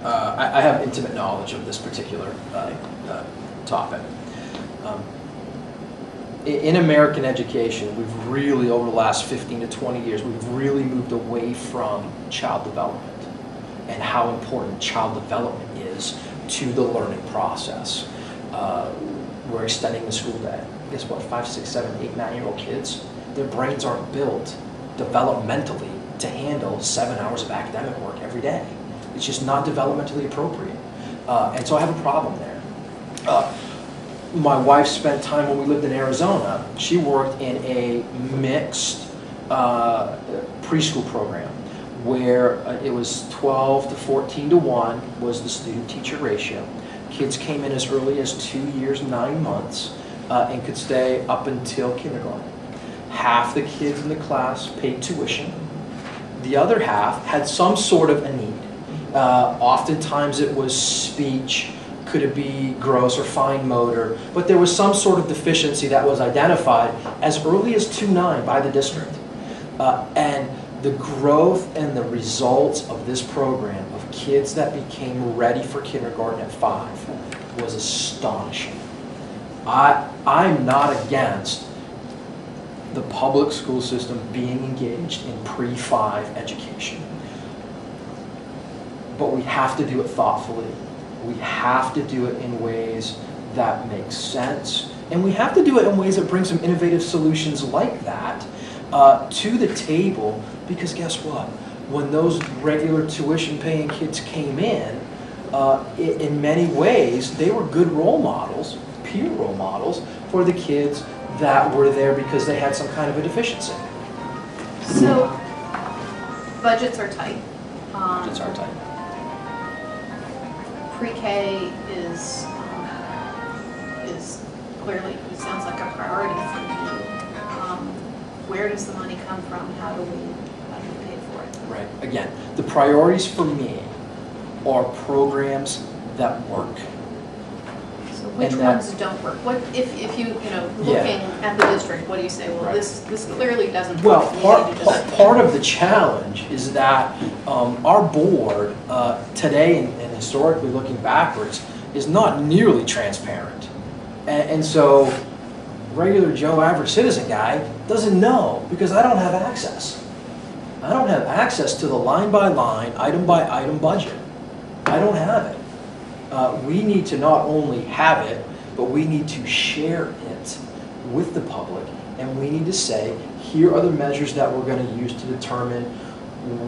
I have intimate knowledge of this particular topic. In American education, we've really, over the last 15 to 20 years, we've really moved away from child development and how important child development is to the learning process. We're extending the school day. Guess what? 5, 6, 7, 8, 9-year-old kids, their brains aren't built developmentally to handle 7 hours of academic work every day. It's just not developmentally appropriate. And so I have a problem there. My wife spent time when we lived in Arizona. She worked in a mixed preschool program where it was 12 to 14 to 1 was the student-teacher ratio. Kids came in as early as 2 years, 9 months, and could stay up until kindergarten. Half the kids in the class paid tuition. The other half had some sort of a need. Oftentimes it was speech, could it be gross or fine motor, but there was some sort of deficiency that was identified as early as 2-9 by the district. And the growth and the results of this program of kids that became ready for kindergarten at 5 was astonishing. I'm not against the public school system being engaged in pre-5 education. But we have to do it thoughtfully. We have to do it in ways that make sense. And we have to do it in ways that bring some innovative solutions like that to the table, because guess what? When those regular tuition paying kids came in many ways, they were good role models, peer role models, for the kids that were there because they had some kind of a deficiency. So, budgets are tight. Budgets are tight. Pre-K is clearly, it sounds like a priority for you. Where does the money come from? How do we pay for it? Right. Again, the priorities for me are programs that work. So which ones don't work? What if you looking at the district, what do you say? Well, right. this clearly doesn't work. Well, part of the challenge is that our board today and historically looking backwards is not nearly transparent, and so regular Joe average citizen guy doesn't know because I don't have access. I don't have access to the line by line, item by item budget. I don't have it. We need to not only have it, but we need to share it with the public, and we need to say, here are the measures that we're going to use to determine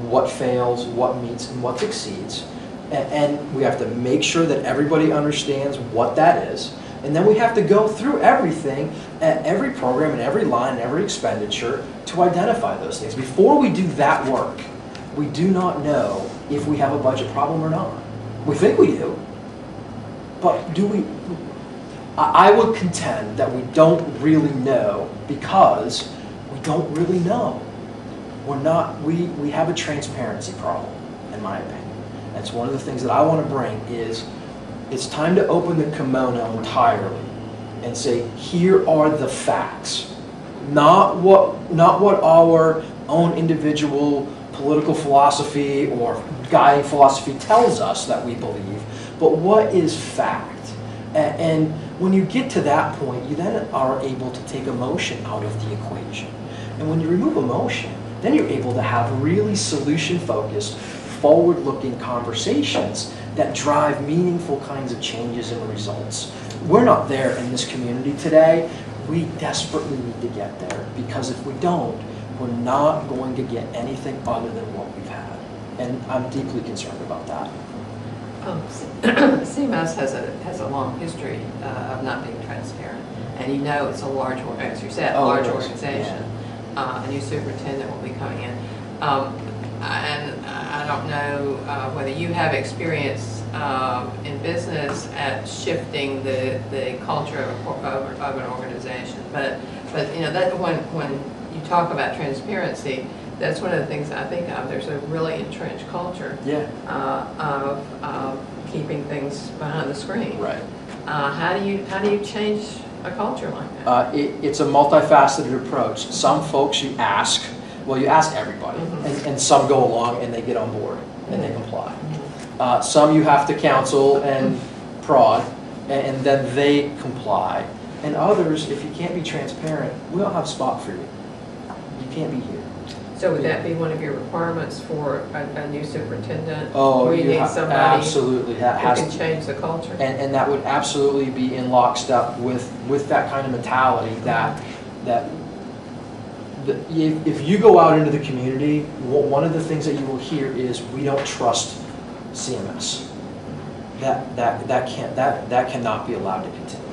what fails, what meets, and what exceeds. And we have to make sure that everybody understands what that is. And then we have to go through everything, at every program and every line and every expenditure to identify those things. Before we do that work, we do not know if we have a budget problem or not. We think we do, but do we? I would contend that we don't really know because we don't really know. We have a transparency problem, in my opinion. That's one of the things that I want to bring is it's time to open the kimono entirely and say, here are the facts. Not what our own individual political philosophy or guiding philosophy tells us that we believe, but what is fact. And when you get to that point, you then are able to take emotion out of the equation. And when you remove emotion, then you're able to have really solution-focused, forward-looking conversations that drive meaningful kinds of changes and results. We're not there in this community today. We desperately need to get there, because if we don't, we're not going to get anything other than what we've had. And I'm deeply concerned about that. CMS has a long history of not being transparent. And it's a large, as you said, large organization. Yeah. A new superintendent will be coming in. And I don't know whether you have experience in business at shifting the culture of an organization, but that when you talk about transparency, that's one of the things I think of. There's a really entrenched culture of keeping things behind the screen. Right. How do you change a culture like that? It's a multifaceted approach. Some folks you ask everybody, and some go along and they get on board and they comply. Some you have to counsel and prod, and then they comply. And others, if you can't be transparent, we don't have a spot for you. You can't be here. So would that be one of your requirements for a new superintendent? Oh, Or you need somebody absolutely. That who has can to, change the culture? and that would absolutely be in lockstep with that kind of mentality that if you go out into the community, one of the things that you will hear is, we don't trust CMS. That cannot be allowed to continue.